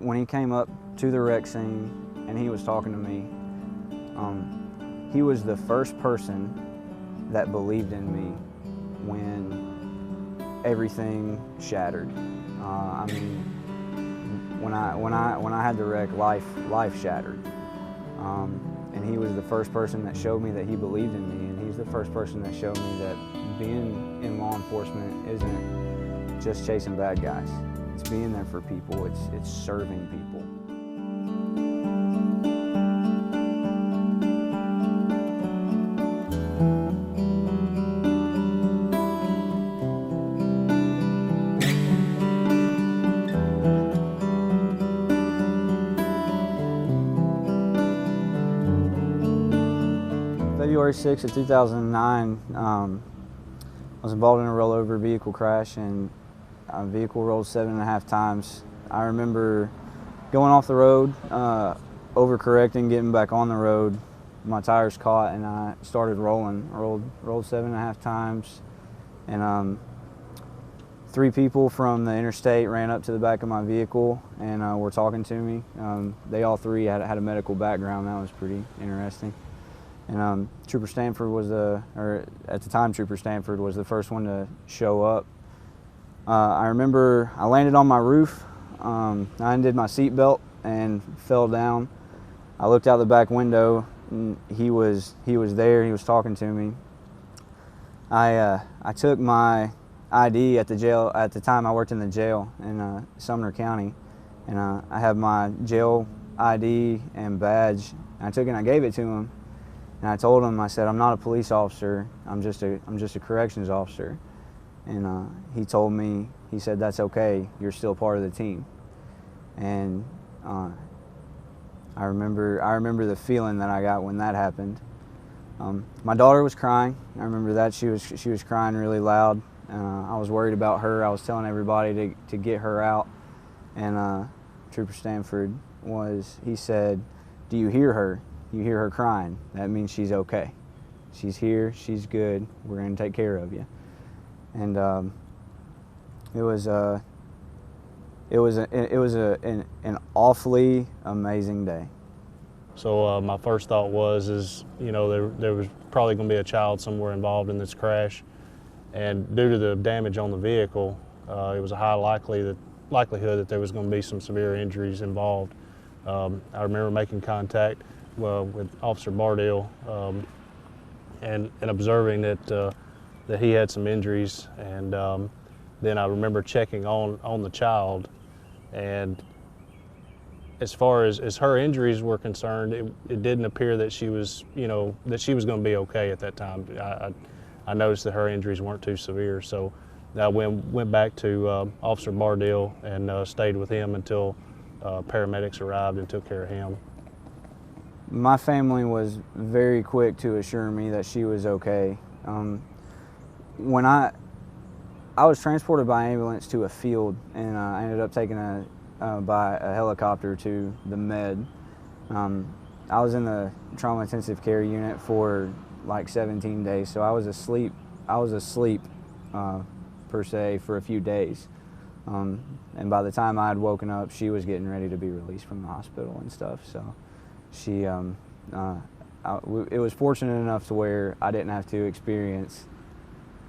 when he came up to the wreck scene and he was talking to me, he was the first person that believed in me when everything shattered. I mean, when I had the wreck, life shattered. And he was the first person that showed me that he believed in me, and he's the first person that showed me that being in law enforcement isn't just chasing bad guys. It's being there for people, it's serving people. February 6th of 2009, I was involved in a rollover vehicle crash, and a vehicle rolled 7.5 times. I remember going off the road, overcorrecting, getting back on the road. My tires caught and I started rolling. Rolled 7.5 times, and 3 people from the interstate ran up to the back of my vehicle and were talking to me. They all 3 had a medical background. That was pretty interesting. And Trooper Stanford was at the time Trooper Stanford was the first one to show up. I remember I landed on my roof. I undid my seatbelt and fell down. I looked out the back window and he was there. He was talking to me. I took my ID at the jail. At the time I worked in the jail in Sumner County, and I have my jail ID and badge. And I took it and I gave it to him. And I told him, I said, I'm not a police officer, I'm just a corrections officer. And he told me, he said, that's okay, you're still part of the team. And I remember the feeling that I got when that happened. My daughter was crying. I remember that she was crying really loud. I was worried about her. I was telling everybody to get her out. And Trooper Stanford he said, do you hear her? You hear her crying, that means she's okay. She's here, she's good, we're gonna take care of you. And it was an awfully amazing day. So my first thought was, there was probably gonna be a child somewhere involved in this crash. And due to the damage on the vehicle, it was a high likelihood that there was gonna be some severe injuries involved. I remember making contact with Officer Bardale and observing that he had some injuries, and then I remember checking on the child, and as far as her injuries were concerned, it didn't appear that she was going to be okay at that time. I noticed that her injuries weren't too severe, so I went back to Officer Bardale and stayed with him until paramedics arrived and took care of him. My family was very quick to assure me that she was okay. When I was transported by ambulance to a field, and I ended up taken by a helicopter to the med. I was in the trauma intensive care unit for like 17 days, so I was asleep. Per se for a few days. And by the time I had woken up, she was getting ready to be released from the hospital and stuff. So it was fortunate enough to where I didn't have to experience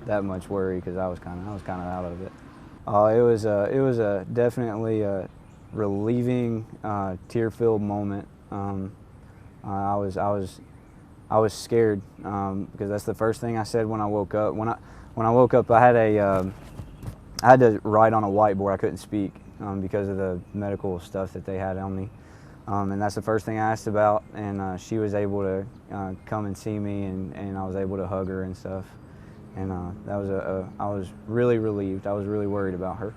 that much worry, because I was kind of out of it. It was definitely a relieving, tear-filled moment. I was scared, because that's the first thing I said when I woke up. When I woke up, I had to write on a whiteboard. I couldn't speak because of the medical stuff that they had on me. And that's the first thing I asked about, and she was able to come and see me, and I was able to hug her and stuff. And I was really relieved. I was really worried about her.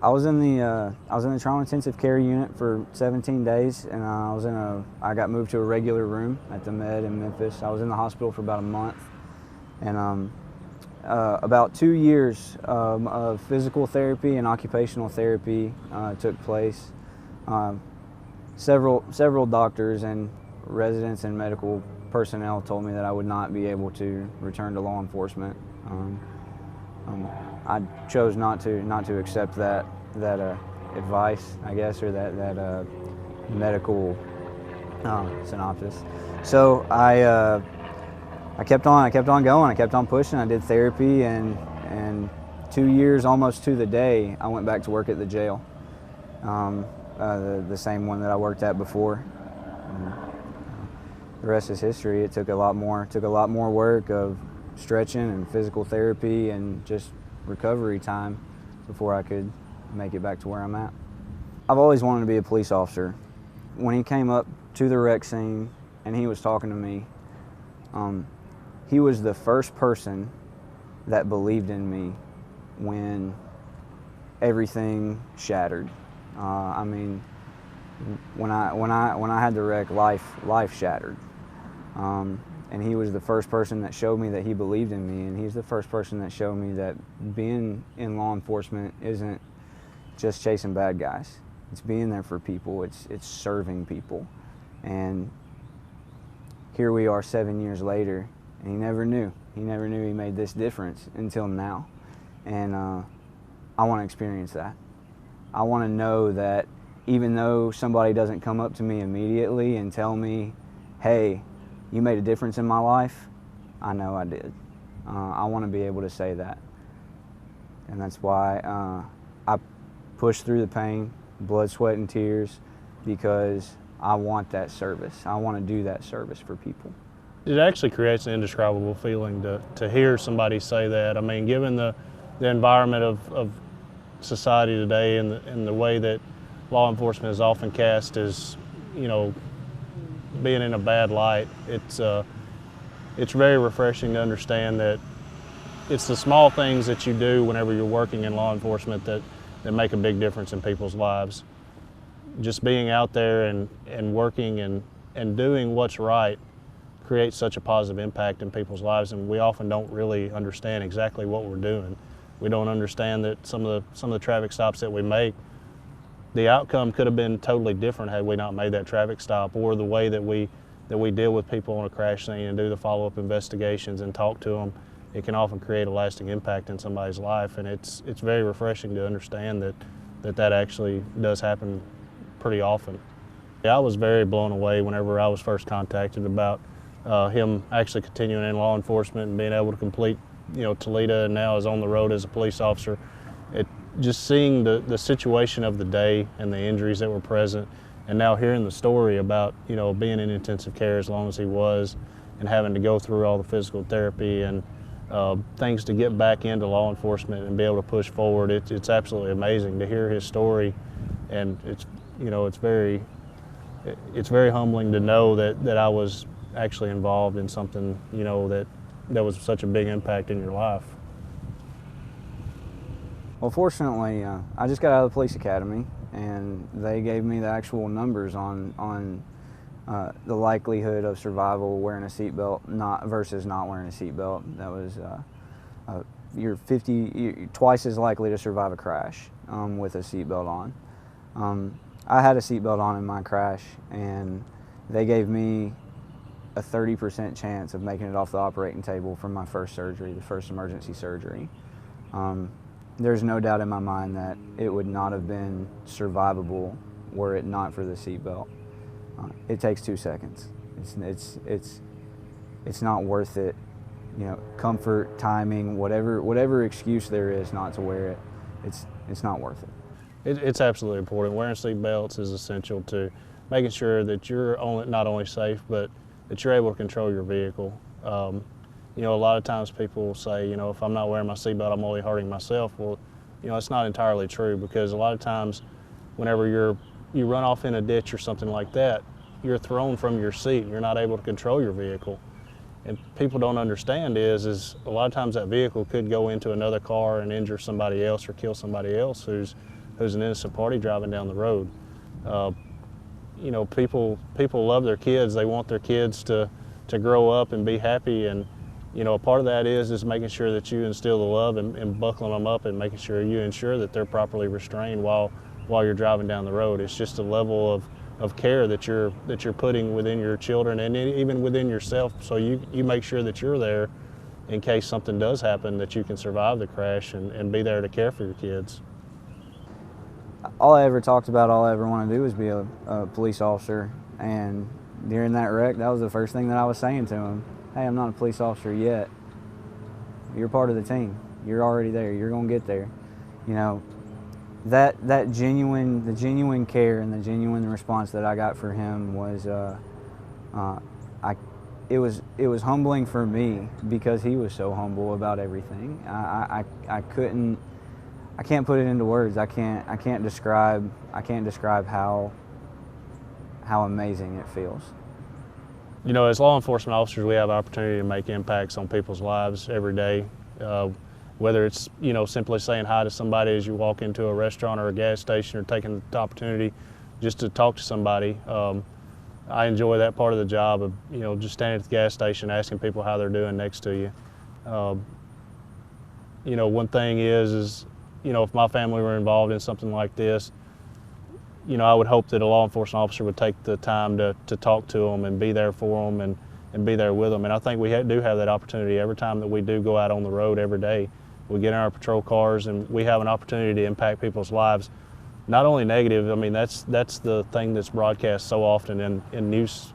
I was in the trauma intensive care unit for 17 days, and I got moved to a regular room at the med in Memphis. I was in the hospital for about a month, and about 2 years of physical therapy and occupational therapy took place. Several doctors and residents and medical personnel told me that I would not be able to return to law enforcement. I chose not to accept that advice, I guess, or that medical synopsis. So I kept on going. I kept on pushing. I did therapy, and 2 years, almost to the day, I went back to work at the jail, the same one that I worked at before. And the rest is history. It took a lot more work of stretching and physical therapy and just recovery time before I could make it back to where I'm at. I've always wanted to be a police officer. When he came up to the wreck scene and he was talking to me, he was the first person that believed in me when everything shattered. I mean, when I had the wreck, life shattered. And he was the first person that showed me that he believed in me, and he's the first person that showed me that being in law enforcement isn't just chasing bad guys. It's being there for people. It's serving people. And here we are 7 years later, and he never knew. He never knew he made this difference until now. And I want to experience that. I want to know that even though somebody doesn't come up to me immediately and tell me, hey, you made a difference in my life, I know I did. I want to be able to say that. And that's why I push through the pain, blood, sweat, and tears, because I want that service. I want to do that service for people. It actually creates an indescribable feeling to hear somebody say that. I mean, given the environment of society today and the way that law enforcement is often cast as, you know, being in a bad light, it's very refreshing to understand that it's the small things that you do whenever you're working in law enforcement that make a big difference in people's lives. Just being out there and working and doing what's right creates such a positive impact in people's lives, and we often don't really understand exactly what we're doing. We don't understand that some of the traffic stops that we make, the outcome could have been totally different had we not made that traffic stop, or the way that we deal with people on a crash scene and do the follow-up investigations and talk to them. It can often create a lasting impact in somebody's life, and it's very refreshing to understand that actually does happen pretty often. I was very blown away whenever I was first contacted about him actually continuing in law enforcement and being able to complete, you know, Toledo, and now is on the road as a police officer. Just seeing the situation of the day and the injuries that were present, and now hearing the story about, you know, being in intensive care as long as he was and having to go through all the physical therapy and things to get back into law enforcement and be able to push forward. It's absolutely amazing to hear his story, and it's very humbling to know that I was actually involved in something, you know, that was such a big impact in your life. Well, fortunately, I just got out of the police academy, and they gave me the actual numbers on the likelihood of survival wearing a seatbelt versus not wearing a seatbelt. That was you're twice as likely to survive a crash with a seatbelt on. I had a seatbelt on in my crash, and they gave me a 30% chance of making it off the operating table from my first surgery, the first emergency surgery. There's no doubt in my mind that it would not have been survivable were it not for the seatbelt. It takes 2 seconds. It's not worth it. You know, comfort, timing, whatever excuse there is not to wear it, it's not worth it. It's absolutely important. Wearing seat belts is essential to making sure that you're not only safe, but that you're able to control your vehicle. You know, a lot of times people will say, you know, if I'm not wearing my seatbelt, I'm only hurting myself. Well, you know, it's not entirely true, because a lot of times whenever you run off in a ditch or something like that, you're thrown from your seat and you're not able to control your vehicle. And people don't understand is a lot of times that vehicle could go into another car and injure somebody else or kill somebody else who's an innocent party driving down the road. You know, people love their kids. They want their kids to grow up and be happy, and you know, a part of that is making sure that you instill the love and buckling them up and making sure you ensure that they're properly restrained while you're driving down the road. It's just a level of care that you're putting within your children and even within yourself, so you make sure that you're there in case something does happen, that you can survive the crash and be there to care for your kids. all I ever talked about, all I ever wanted to do was be a police officer. And during that wreck, that was the first thing that I was saying to him. Hey, I'm not a police officer yet. You're part of the team. You're already there. You're gonna get there. You know, the genuine care and the genuine response that I got for him was, it was humbling for me because he was so humble about everything. I can't put it into words. I can't describe how amazing it feels. You know, as law enforcement officers, we have the opportunity to make impacts on people's lives every day. Whether it's, you know, simply saying hi to somebody as you walk into a restaurant or a gas station, or taking the opportunity just to talk to somebody. I enjoy that part of the job of, you know, just standing at the gas station, asking people how they're doing next to you. You know, one thing is, you know, if my family were involved in something like this, you know, I would hope that a law enforcement officer would take the time to talk to them and be there for them and be there with them. And I think we do have that opportunity every time that we do go out on the road every day. We get in our patrol cars and we have an opportunity to impact people's lives. Not only negative, I mean, that's the thing that's broadcast so often in news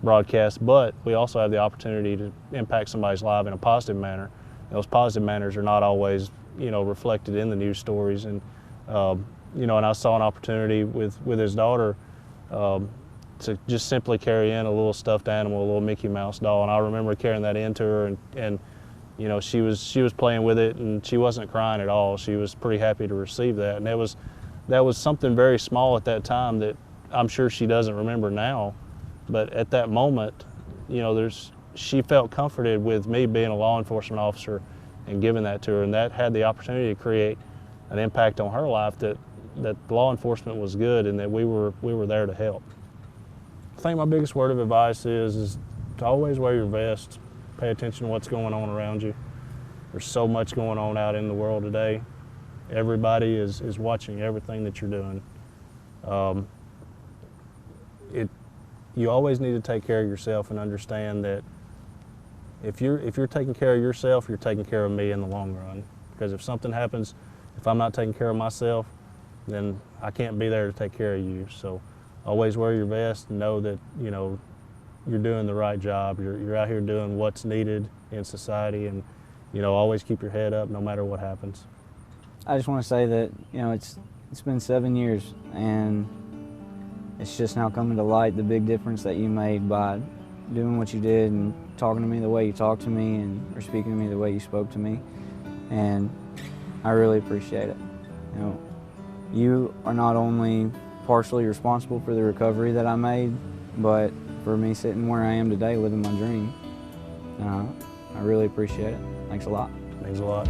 broadcasts, but we also have the opportunity to impact somebody's life in a positive manner. And those positive manners are not always, you know, reflected in the news stories. And you know, and I saw an opportunity with his daughter to just simply carry in a little stuffed animal, a little Mickey Mouse doll. And I remember carrying that into her, and you know, she was playing with it, and she wasn't crying at all. She was pretty happy to receive that, and that was something very small at that time that I'm sure she doesn't remember now. But at that moment, you know, she felt comforted with me being a law enforcement officer and giving that to her, and that had the opportunity to create an impact on her life that law enforcement was good and that we were there to help. I think my biggest word of advice is to always wear your vest. Pay attention to what's going on around you. There's so much going on out in the world today. Everybody is watching everything that you're doing. You always need to take care of yourself and understand that if you're taking care of yourself, you're taking care of me in the long run. Because if something happens, if I'm not taking care of myself, then I can't be there to take care of you. So always wear your vest and know that, you know, you're doing the right job. You're out here doing what's needed in society, and, you know, always keep your head up no matter what happens. I just want to say that, you know, it's been 7 years, and it's just now coming to light the big difference that you made by doing what you did and talking to me the way you talked to me, or speaking to me the way you spoke to me. And I really appreciate it. You know, you are not only partially responsible for the recovery that I made, but for me sitting where I am today living my dream. I really appreciate it. Thanks a lot. Thanks a lot.